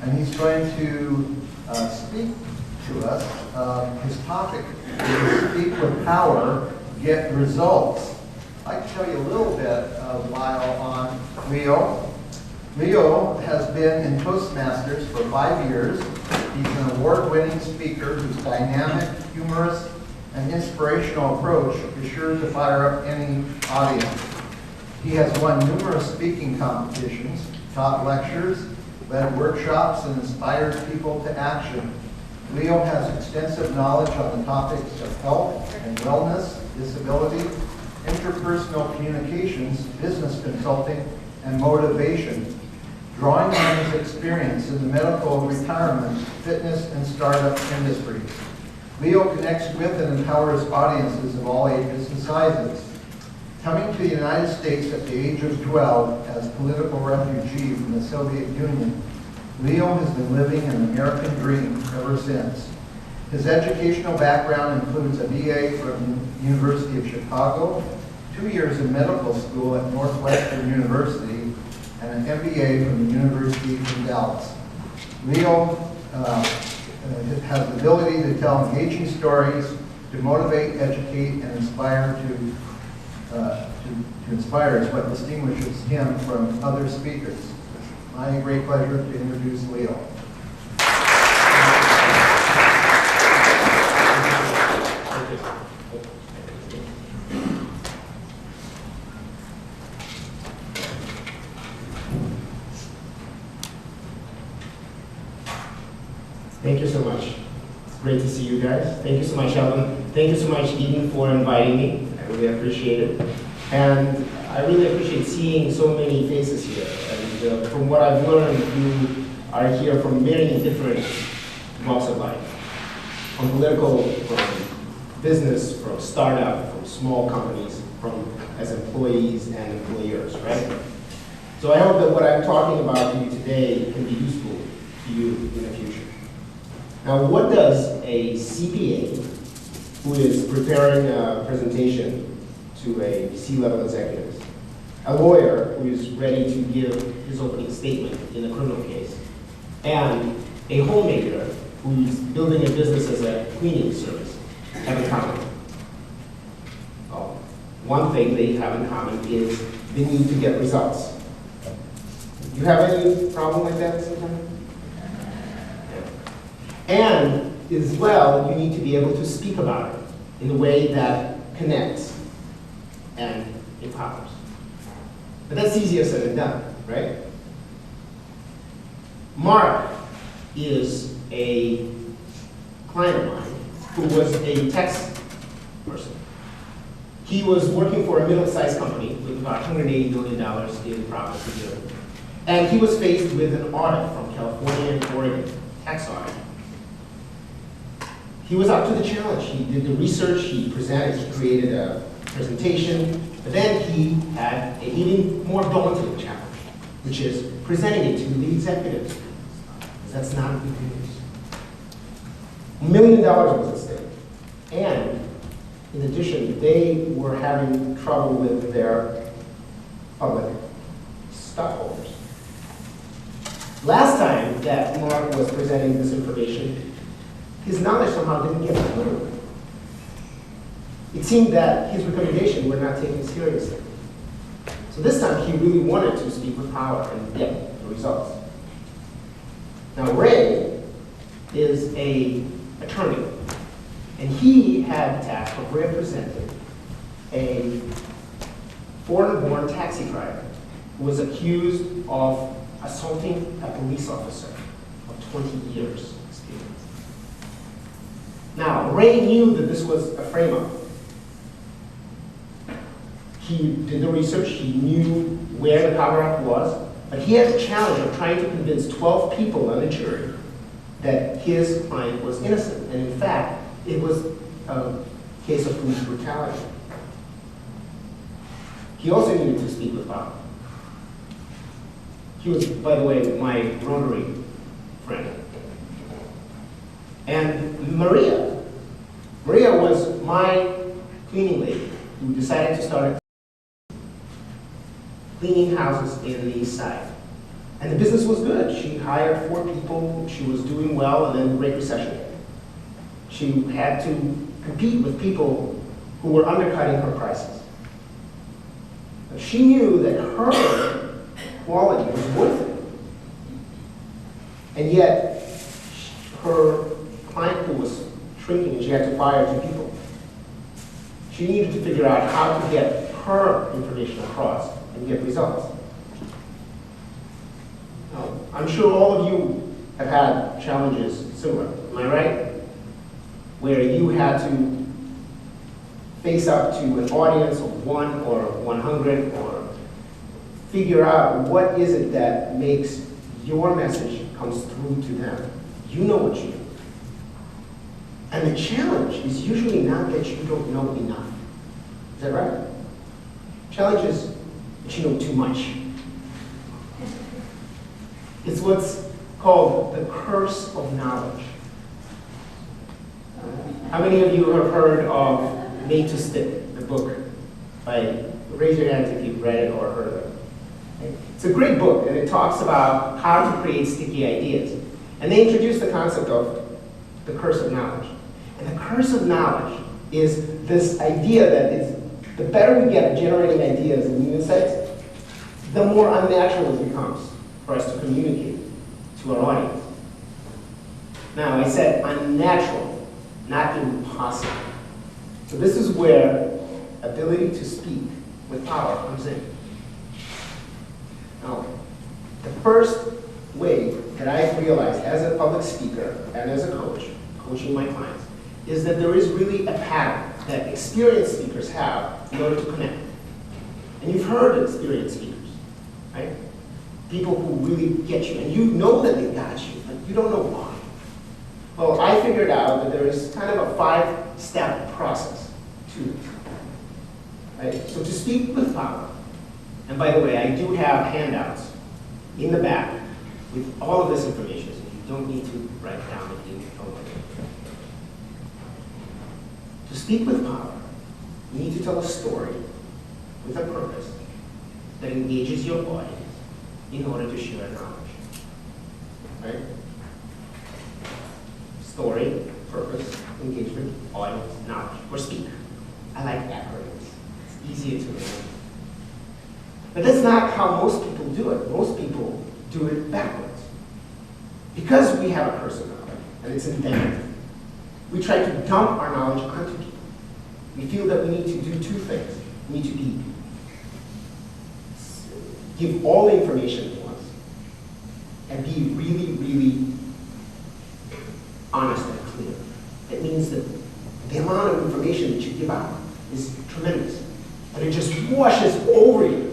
and he's going to speak to us. His topic is Speak with Power, Get Results. I'd like to tell you a little bit of Lyle on Leo. Leo has been in Toastmasters for 5 years. He's an award-winning speaker whose dynamic, humorous, and inspirational approach is sure to fire up any audience. He has won numerous speaking competitions, taught lectures, led workshops, and inspired people to action. Leo has extensive knowledge on the topics of health and wellness, disability, interpersonal communications, business consulting, and motivation, drawing on his experience in the medical, retirement, fitness, and startup industries. Leo connects with and empowers audiences of all ages and sizes. Coming to the United States at the age of 12 as political refugee from the Soviet Union, Leo has been living an American dream ever since. His educational background includes a BA from the University of Chicago, 2 years in medical school at Northwestern University, and an MBA from the University of Dallas. Leo has the ability to tell engaging stories, to motivate, educate, and inspire. To inspire is what distinguishes him from other speakers. It's my great pleasure to introduce Leo. Thank you so much. It's great to see you guys. Thank you so much, Ellen. Thank you so much, Eden, for inviting me. I really appreciate it. And I really appreciate seeing so many faces here. And from what I've learned, you are here from many different walks of life. From political, from business, from startup, from small companies, from as employees and employers, right? So I hope that what I'm talking about to you today can be useful to you in the future. Now, what does a CPA who is preparing a presentation to a C-level executive, a lawyer who is ready to give his opening statement in a criminal case, and a homemaker who's building a business as a cleaning service have in common? Well, one thing they have in common is the need to get results. You have any problem like that sometimes? And as well, you need to be able to speak about it in a way that connects and empowers. But that's easier said than done, right? Mark is a client of mine who was a tax person. He was working for a middle-sized company with about $180 million in profits a year. And he was faced with an audit from California and Oregon, tax audit. He was up to the challenge. He did the research, he presented, he created a presentation, but then he had an even more daunting challenge, which is presenting it to the executives. Because that's not good news. $1 million was at stake. And in addition, they were having trouble with their public stockholders. Last time that Mark was presenting this information, his knowledge somehow didn't get through. It seemed that his recommendation were not taken seriously. So this time he really wanted to speak with power and get the results. Now Ray is an attorney, and he had the task of representing a foreign-born taxi driver who was accused of assaulting a police officer of 20 years experience. Now, Ray knew that this was a frame-up. He did the research, he knew where the cover-up was, but he had the challenge of trying to convince 12 people on the jury that his client was innocent. And in fact, it was a case of police brutality. He also needed to speak with power. He was, by the way, my Rotary friend. And Maria was my cleaning lady who decided to start cleaning houses in the East Side. And the business was good. She hired 4 people, she was doing well, and then the Great Recession hit. She had to compete with people who were undercutting her prices. She knew that her quality was worth it. And yet, her client pool was shrinking and she had to fire 2 people. She needed to figure out how to get her information across and get results. Now, I'm sure all of you have had challenges similar, am I right? Where you had to face up to an audience of 1 or 100 or figure out what is it that makes your message comes through to them. You know what you do. And the challenge is usually not that you don't know enough. Is that right? Challenge is that you know too much. It's what's called the curse of knowledge. How many of you have heard of Made to Stick, the book? Raise your hands if you've read it or heard of it. Okay. It's a great book, and it talks about how to create sticky ideas. And they introduce the concept of the curse of knowledge. And the curse of knowledge is this idea that the better we get at generating ideas and new insights, the more unnatural it becomes for us to communicate to our audience. Now, I said unnatural, not impossible. So this is where ability to speak with power comes in. Now, the first way that I've realized as a public speaker and as a coach, coaching my clients, is that there is really a pattern that experienced speakers have in order to connect. And you've heard experienced speakers, right? People who really get you, and you know that they got you, but you don't know why. Well, I figured out that there is kind of a 5-step process to it. Right? So to speak with power, and by the way, I do have handouts in the back with all of this information, so you don't need to write it down if you don't want to. To speak with power, you need to tell a story with a purpose that engages your audience in order to share knowledge. Right? Story, purpose, engagement, audience, knowledge, or speak. I like acronyms. It's easier to remember. But that's not how most people do it. Most people do it backwards. Because we have a curse of knowledge, and it's endemic, we try to dump our knowledge onto people. We feel that we need to do 2 things. We need to give all the information at once, and be really, really honest and clear. It means that the amount of information that you give out is tremendous, and it just washes over you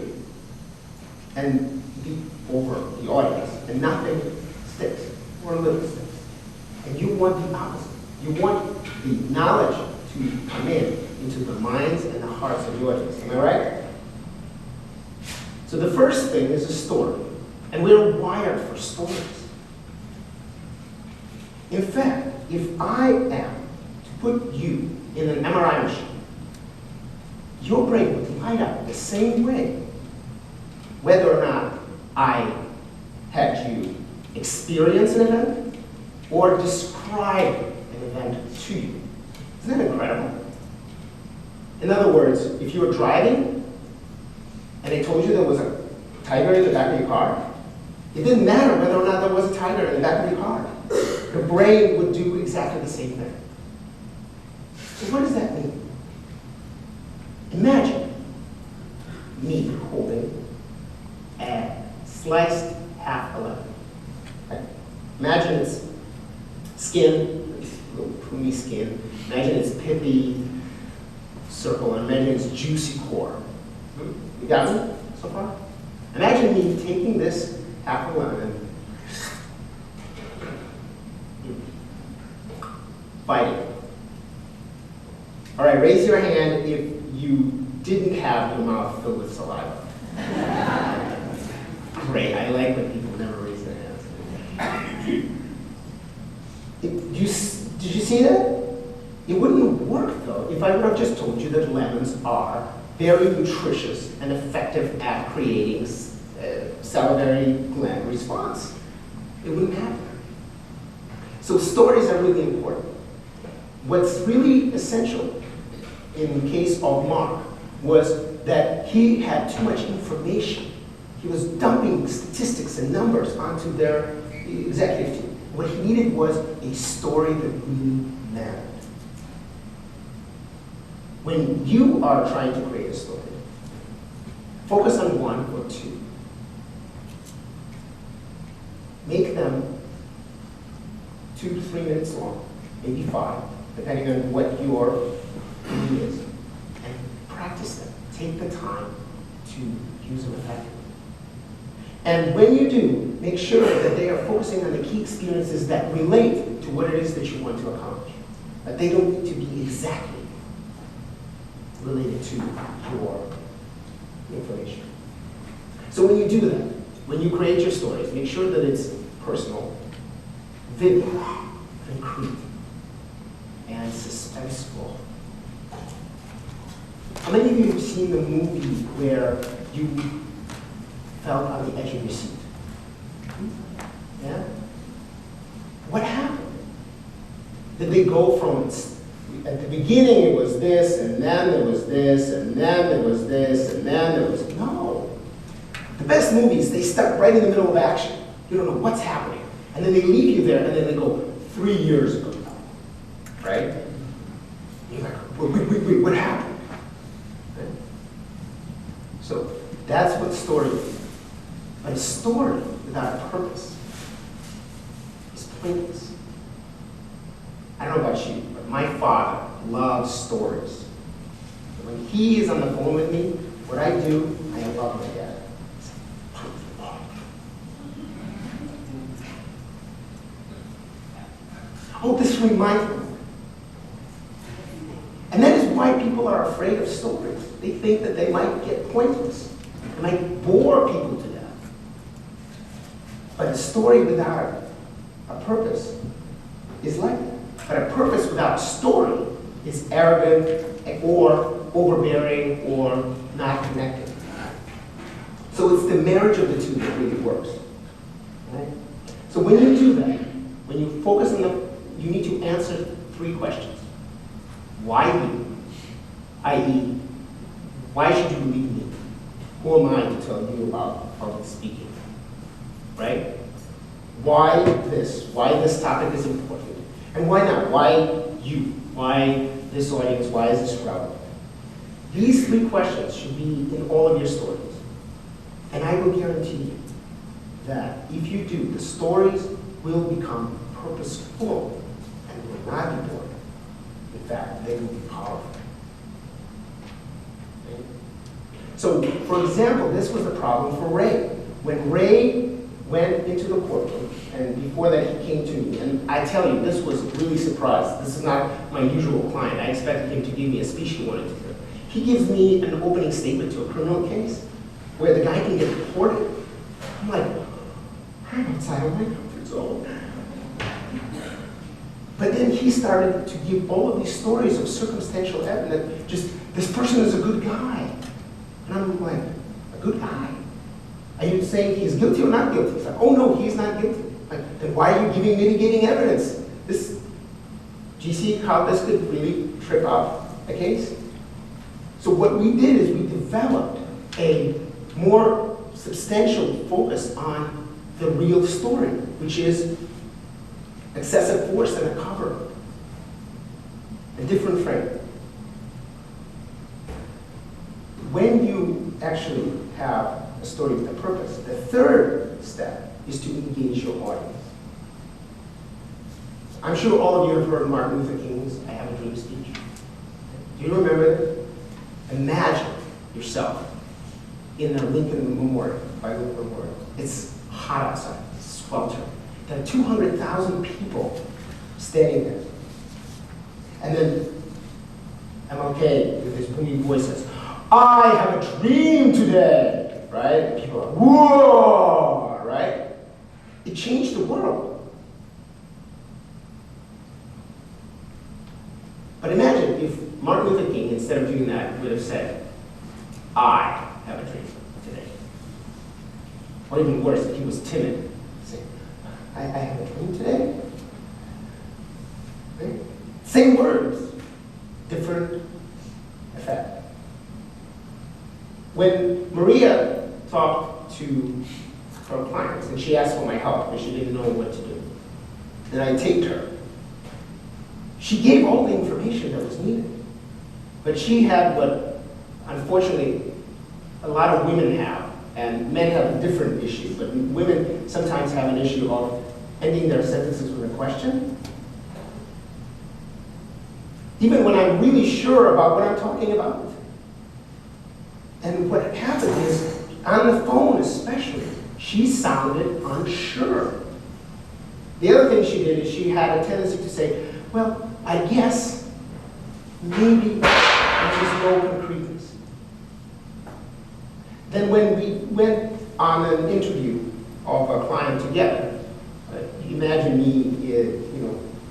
and over the audience, and nothing sticks, or little sticks. And you want the opposite. You want the knowledge to come into the minds and the hearts of the audience. Am I right? So the first thing is a story. And we're wired for stories. In fact, if I am to put you in an MRI machine, your brain would light up the same way, whether or not I had you experience an event or describe an event to you. Isn't that incredible? In other words, if you were driving and they told you there was a tiger in the back of your car, it didn't matter whether or not there was a tiger in the back of your car. Your brain would do exactly the same thing. So what does that mean? Imagine me holding a sliced half 11. Okay. Imagine it's skin, it's a little pruny skin. Imagine it's pithy circle, and imagine it's juicy core. You got me so far? Imagine me taking this half 11 and biting. All right, raise your hand if you didn't have your mouth filled with saliva. Great, I like when people never raise their hands. Did you see that? It wouldn't work though if I would have just told you that lemons are very nutritious and effective at creating salivary gland response. It wouldn't happen. So stories are really important. What's really essential in the case of Mark was that he had too much information. He was dumping statistics and numbers onto their executive team. What he needed was a story that really mattered. When you are trying to create a story, focus on one or two. Make them 2 to 3 minutes long, maybe 5, depending on what your need is. And practice them. Take the time to use them effectively. And when you do, make sure that they are focusing on the key experiences that relate to what it is that you want to accomplish. That they don't need to be exactly related to your information. So when you do that, when you create your stories, make sure that it's personal, vivid, concrete, and suspenseful. How many of you have seen the movie where you felt on the edge of your seat? Yeah? What happened? Did they go from, at the beginning it was this, and then there was this, and then there was this, and then there was, no. The best movies, they start right in the middle of action. You don't know what's happening. And then they leave you there, and then they go 3 years ago, right? You're like, wait, what happened? Right? So that's what story is. But a story without a purpose is pointless. I don't know about you, but my father loves stories. When he is on the phone with me, what I do, I love my dad. Oh, this reminds me. And that is why people are afraid of stories. They think that they might get pointless. They might bore people to death. But a story without a purpose is like that. But a purpose without a story is arrogant or overbearing or not connected. So it's the marriage of the two that really works. Right? So when you do that, when you focus on the, you need to answer 3 questions. Why you? I.e., why should you believe me? Who am I to tell you about public speaking? Right? Why this? Why this topic is important? And why not? Why you? Why this audience? Why is this relevant? These 3 questions should be in all of your stories. And I will guarantee you that if you do, the stories will become purposeful and will not be boring. In fact, they will be powerful. Okay? So, for example, this was the problem for Ray. When Ray went into the courtroom, and before that he came to me, and I tell you, this was really surprised. This is not my usual client. I expected him to give me a speech he wanted to hear. He gives me an opening statement to a criminal case where the guy can get deported. I'm like, I'm outside of my comfort zone. But then he started to give all of these stories of circumstantial evidence that just, this person is a good guy. And I'm like, a good guy? Are you saying he's guilty or not guilty? He's like, oh no, he's not guilty. Like, then why are you giving mitigating evidence? This, do you see how this could really trip up a case? So what we did is we developed a more substantial focus on the real story, which is excessive force and a cover, a different frame. When you actually have a story with a purpose, the 3rd step is to engage your audience. I'm sure all of you have heard Martin Luther King's I Have a Dream speech. Do you remember it? Imagine yourself in the Lincoln Memorial, by Lincoln Memorial. It's hot outside, it's sweltering. There are 200,000 people standing there. And then MLK, with his booming voice, says, I have a dream today, right? And people are, whoa, right? It changed the world. But imagine if Martin Luther King, instead of doing that, would have said, I have a dream today. Or even worse, if he was timid, saying, I have a dream today. Right? Same words, different effect. When Maria talked to her clients and she asked for my help because she didn't know what to do, and I taped her, she gave all the information that was needed. But she had what, unfortunately, a lot of women have, and men have a different issue, but women sometimes have an issue of ending their sentences with a question. Even when I'm really sure about what I'm talking about. And what happened is, on the phone especially, she sounded unsure. The other thing she did is she had a tendency to say, well, I guess, maybe, there's no concreteness. Then when we went on an interview of a client together, imagine me,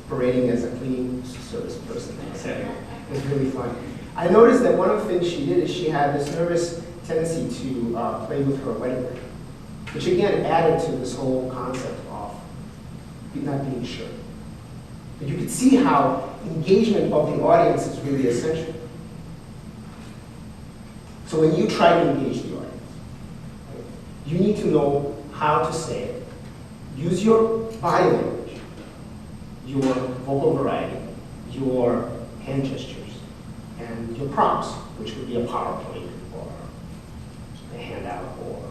parading as a cleaning service person. It was really fun. I noticed that one of the things she did is she had this nervous tendency to play with her wedding ring, which again added to this whole concept of not being sure. But you could see how engagement of the audience is really essential. So when you try to engage the audience, you need to know how to say it. Use your body language, your vocal variety, your hand gestures, and your prompts, which could be a PowerPoint or a handout or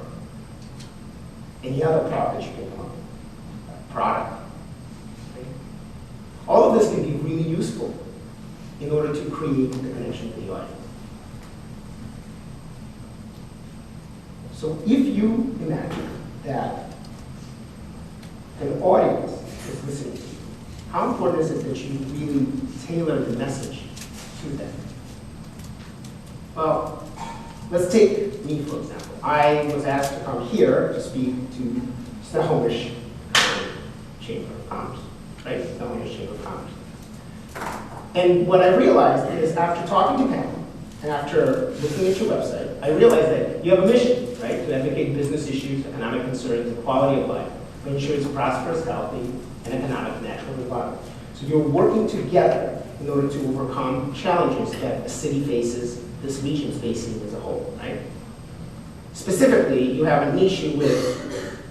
any other prop that you can come up with, a product. Okay? All of this can be really useful in order to create the connection with the audience. So if you imagine that an audience is listening to you, how important is it that you really tailor the message to them? Well, let's take me, for example. I was asked to come here to speak to Snohomish Chamber of Commerce, right? Snohomish Chamber of Commerce. And what I realized is after talking to Pam and after looking at your website, I realized that you have a mission, right? To advocate business issues, economic concerns, and quality of life, to ensure it's prosperous, healthy, and economic natural environment. So you're working together in order to overcome challenges that the city faces, this region is facing as a whole, right? Specifically, you have an issue with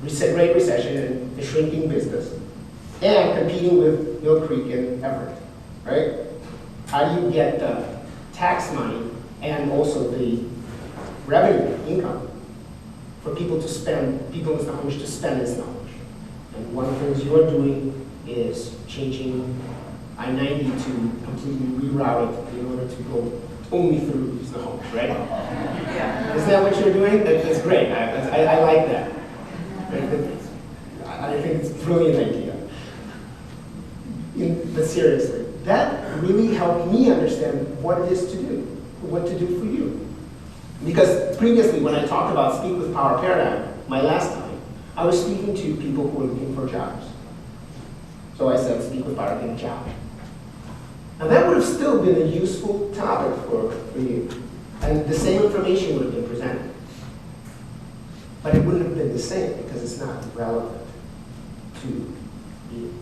Great Recession and the shrinking business, and competing with Mill Creek and Everett, right? How do you get the tax money and also the revenue, income, for people to spend, people in Snohomish to spend in Snohomish? And one of the things you're doing is changing I-90 to completely reroute it in order to go only through Snohomish, right? Yeah. Isn't that what you're doing? That's great. I like that. I think it's a brilliant idea. But seriously, that really helped me understand what it is to do, what to do for you. Because previously, when I talked about Speak with Power Paradigm, my last time, I was speaking to people who were looking for jobs. So I said, Speak with Power, get a job. And that would have still been a useful topic for you. And the same information would have been presented. But it wouldn't have been the same because it's not relevant to you.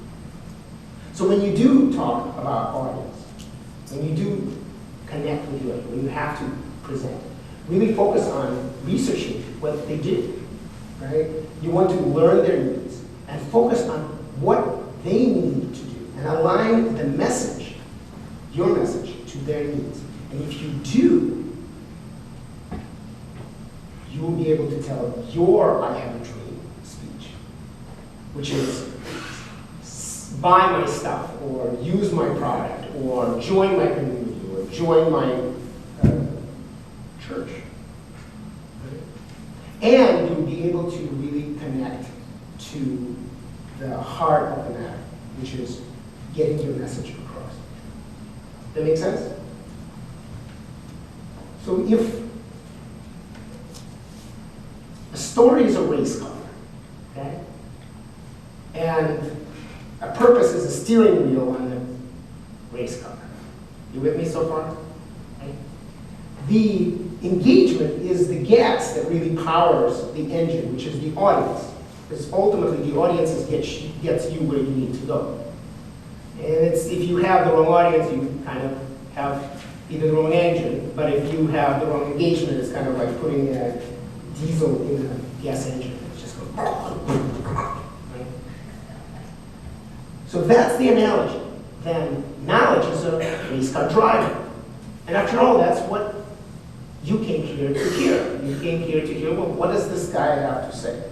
So when you do talk about audience, when you do connect with you, when you have to present, really focus on researching what they do, right? You want to learn their needs and focus on what they need to do and align the message, your message, to their needs. And if you do, you will be able to tell your I have a dream speech, which is buy my stuff, or use my product, or join my community, or join my church. And you'll be able to really connect to the heart of the matter, which is getting your message across. That make sense? So if a story is a race car, okay? And a purpose is a steering wheel on the race car. You with me so far? Okay? The engagement is the gas that really powers the engine, which is the audience. Because ultimately, the audience gets you where you need to go. And if you have the wrong audience, you kind of have either the wrong engine, but if you have the wrong engagement, it's kind of like putting a diesel in a gas engine. It's just going, right? So that's the analogy. Then knowledge is a race car driver. And after all, that's what you came here to hear. You came here to hear, well, what does this guy have to say?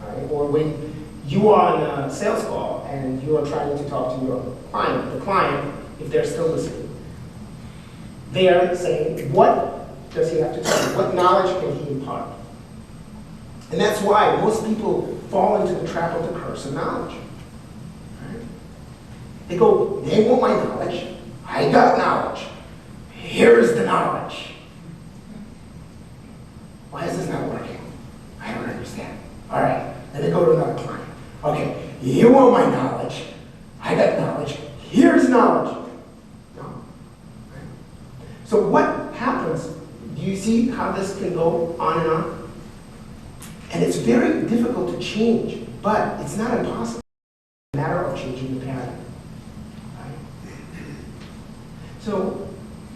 Right? Or when you are on a sales call and you are trying to talk to your client, the client, if they're still listening, they are saying, what does he have to tell you? What knowledge can he impart? And that's why most people fall into the trap of the curse of knowledge. Right? They go, they want my knowledge. I got knowledge. Here's the knowledge. Why is this not working? I don't understand. All right, then they go to another client. Okay, you want my knowledge. I got knowledge. Here's knowledge. No. Right? So what happens? Do you see how this can go on and on? And it's very difficult to change, but it's not impossible. It's a matter of changing the pattern. Right? So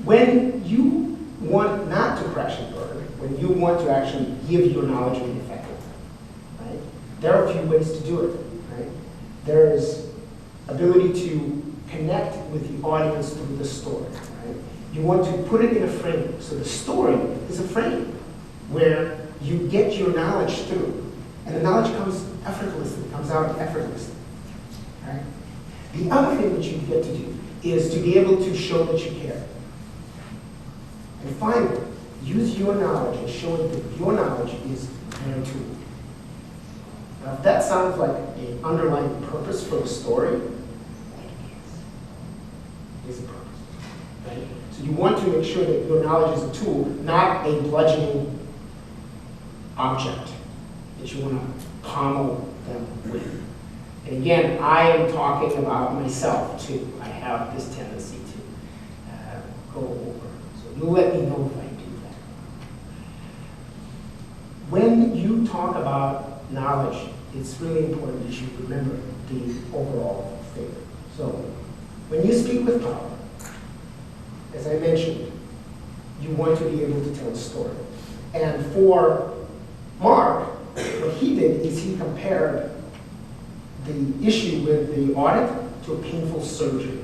when you want not to crash and burn, when you want to actually give your knowledge an effect, right? There are a few ways to do it. Right? There is ability to connect with the audience through the story. Right? You want to put it in a frame. So the story is a frame where you get your knowledge through. And the knowledge comes effortlessly, comes out effortlessly. Right? The other thing that you get to do is to be able to show that you care. And finally, use your knowledge and show that your knowledge is their tool. Now, if that sounds like an underlying purpose for a story, it is a purpose. Right? So you want to make sure that your knowledge is a tool, not a bludgeoning object that you want to pommel them with. And again, I am talking about myself too. I have this tendency to go over. So you let me know if I do that. When you talk about knowledge, it's really important that you remember the overall thing. So when you speak with power, as I mentioned, you want to be able to tell a story. And for Mark, what he did is he compared the issue with the audit to a painful surgery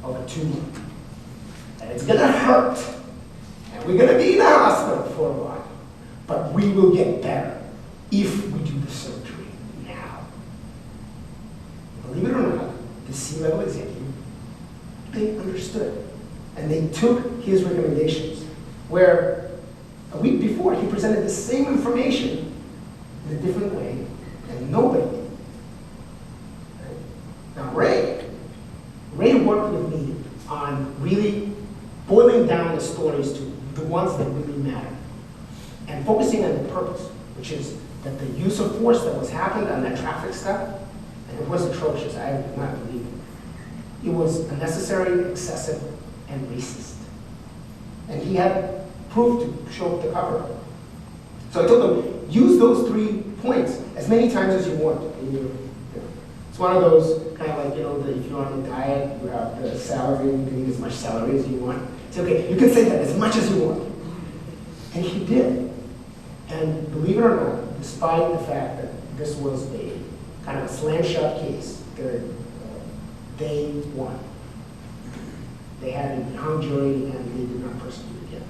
of a tumor. And it's going to hurt. And we're going to be in the hospital for a while. But we will get better if we do the surgery now. Believe it or not, the C-level executive, they understood. And they took his recommendations, where a week before he presented the same information in a different way, and nobody did. Right? Now Ray worked with me on really boiling down the stories to the ones that really matter, and focusing on the purpose, which is that the use of force that was happened on that traffic stop, and it was atrocious, I do not believe it. It was unnecessary, excessive, and racist. And he had proof to show the cover. So I told him, use those 3 points as many times as you want. It's one of those kind of like, if you're on a diet, you have the salary, you can eat as much salary as you want. It's okay, you can say that as much as you want. And he did. And believe it or not, despite the fact that this was a kind of a slam shot case, they won. They had a hung jury and they did not prosecute again.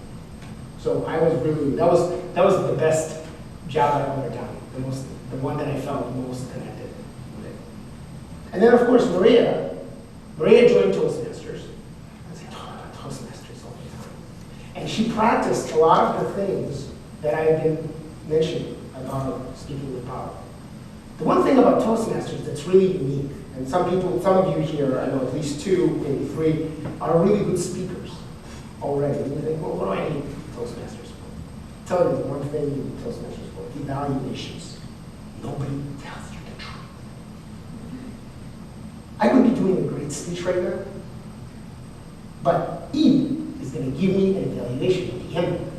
So I was really, that was the best job I've ever done. The one that I felt most connected with it. And then of course Maria joined Toastmasters. I talk about Toastmasters all the time. And she practiced a lot of the things that I've been mentioning about speaking with power. The one thing about Toastmasters that's really unique, and some of you here, I know at least 2, maybe 3, are really good speakers already. And you think, well, what do I need Toastmasters for? I'll tell you the one thing you need Toastmasters for, evaluations. Nobody tells you the truth. I could be doing a great speech right now, but Eve is going to give me an evaluation at the begin with.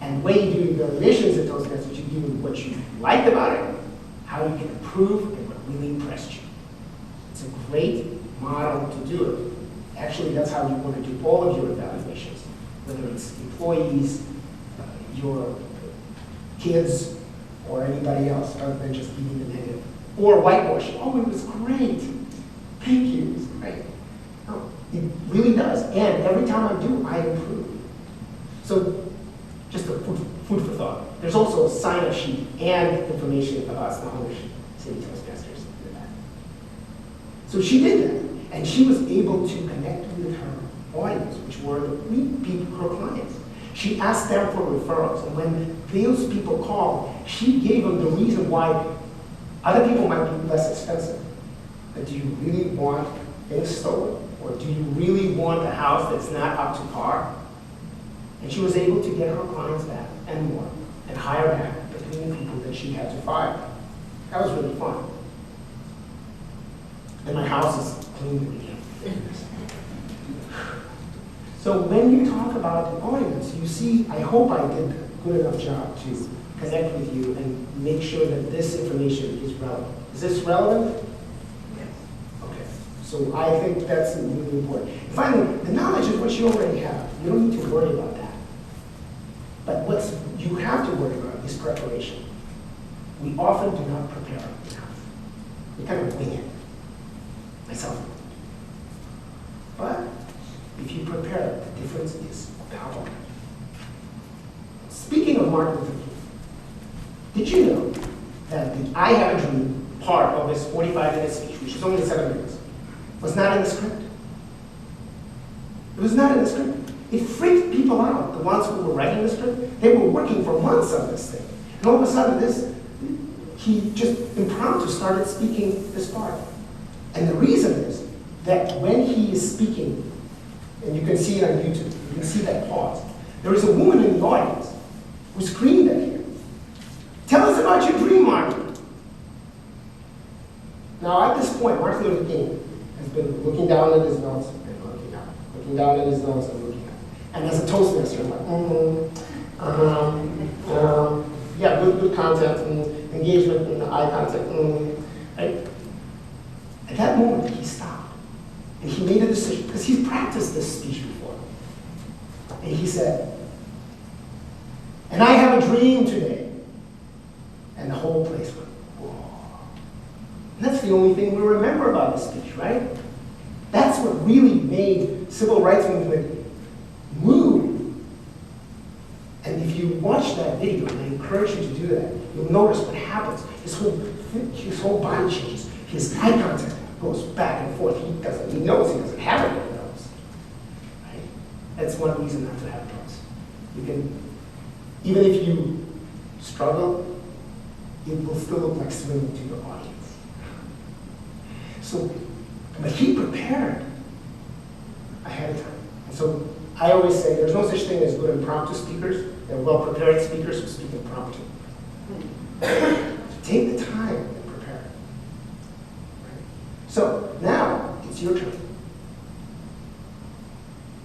And when you do evaluations of Toastmasters, you do what you liked about it, how you can improve, and what really impressed you. It's a great model to do it. Actually, that's how you want to do all of your evaluations, whether it's employees, your kids, or anybody else, other than just being the negative. Or whitewashing. Oh, it was great. Thank you. It was great. No, it really does. And every time I do, I improve. So, just a food for thought. There's also a sign-up sheet and information about Snohomish City Toastmasters in the back. So she did that, and she was able to connect with her audience, which were her clients. She asked them for referrals, and when those people called, she gave them the reason why other people might be less expensive. But do you really want things stolen? Or do you really want a house that's not up to par? And she was able to get her clients back and more, and hire back the cleaning people that she had to fire. That was really fun. And my house is clean again. So when you talk about the audience, you see, I hope I did a good enough job to connect with you and make sure that this information is relevant. Is this relevant? Yes. Okay. So I think that's really important. Finally, the knowledge is what you already have. You don't need to worry about that. But what you have to worry about is preparation. We often do not prepare enough. We kind of wing it. Myself. But if you prepare, the difference is palpable. Speaking of Martin Luther King, did you know that the I Have a Dream part of his 45-minute speech, which is only 7 minutes, was not in the script? It was not in the script. It freaked people out, the ones who were writing the script. They were working for months on this thing. And all of a sudden, he just impromptu started speaking this part. And the reason is that when he is speaking, and you can see it on YouTube, you can see that pause, there is a woman in the audience who screamed at him, "Tell us about your dream, Martin." Now, at this point, Martin Luther King has been looking down at his notes and looking up, looking down at his notes and looking up. And as a Toastmaster, I'm like, yeah, good content and engagement and eye contact. Right? At that moment, he stopped. And he made a decision, because he's practiced this speech before. And he said, "And I have a dream today." And the whole place went, whoa. And that's the only thing we remember about this speech, right? That's what really made civil rights movement move. And if you watch that video, and I encourage you to do that, you'll notice what happens. His whole body changes. His eye contact goes back and forth. He knows he doesn't have it, but he knows. Right? That's one reason not to have notes. You can, even if you struggle, it will still look like swimming to your audience. So, but he prepared ahead of time. And so I always say there's no such thing as good impromptu speakers. There are well-prepared speakers who speak impromptu. So take the time and prepare. Right? So now it's your turn.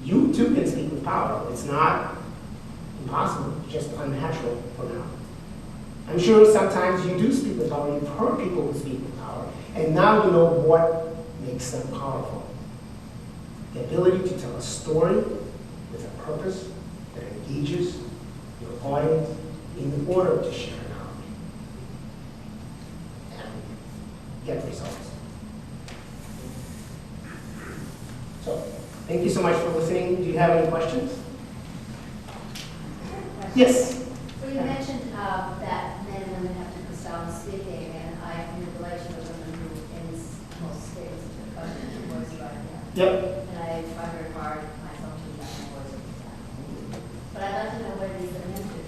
You too can speak with power. It's not impossible, it's just unnatural for now. I'm sure sometimes you do speak with power. You've heard people who speak with power. And now you know what makes them powerful. The ability to tell a story with a purpose that engages your audience in order to share knowledge and get results. So, thank you so much for listening. Do you have any questions? Yes? So you mentioned that men and women have different styles of speaking, and I am in a relation with a woman who in most states to voice right now. Yep. And I try very hard myself to use my voice with that. But I'd like to know where these are into.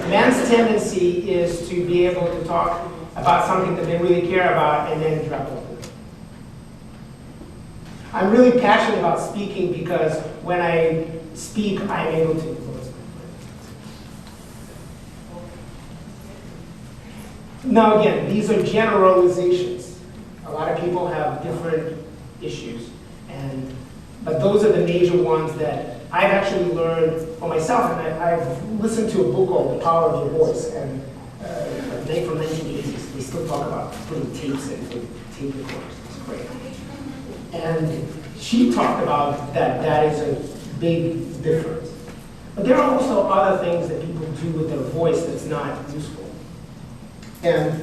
Man's tendency is to be able to talk about something that they really care about and then drop it. I'm really passionate about speaking because when I speak, I'm able to influence my friends. Now again, these are generalizations. A lot of people have different issues, and But those are the major ones that I've actually learned for myself, and I've listened to a book called The Power of Your Voice, and made from 1980s. They still talk about putting tapes in, tape recorders. It's great. And she talked about that is a big difference. But there are also other things that people do with their voice that's not useful. And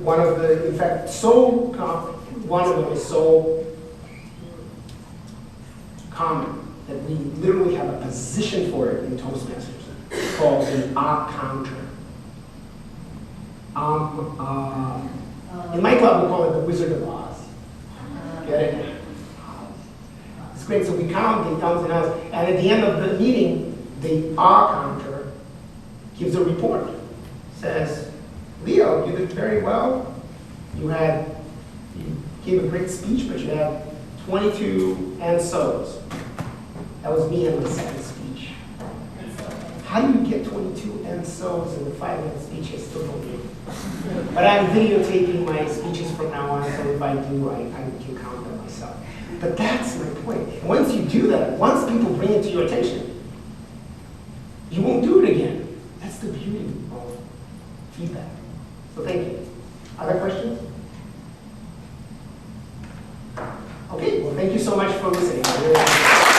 one of the, in fact, one of them is so common that we literally have a position for it in Toastmasters called the counter. In my club, we call it the Wizard of Oz. Get it? It's great. So we count the ums and ahs, and at the end of the meeting, the counter gives a report. Says, Leo, you did very well. You gave a great speech, but you had 22 and so's. That was me in my second speech. How do you get 22 and so's in a 5-minute speech? I still don't know. But I'm videotaping my speeches from now on, so if I do, I can count them myself. But that's my point. And once you do that, once people bring it to your attention, you won't do it again. That's the beauty of feedback. So thank you. Other questions? Okay, well, thank you so much for listening.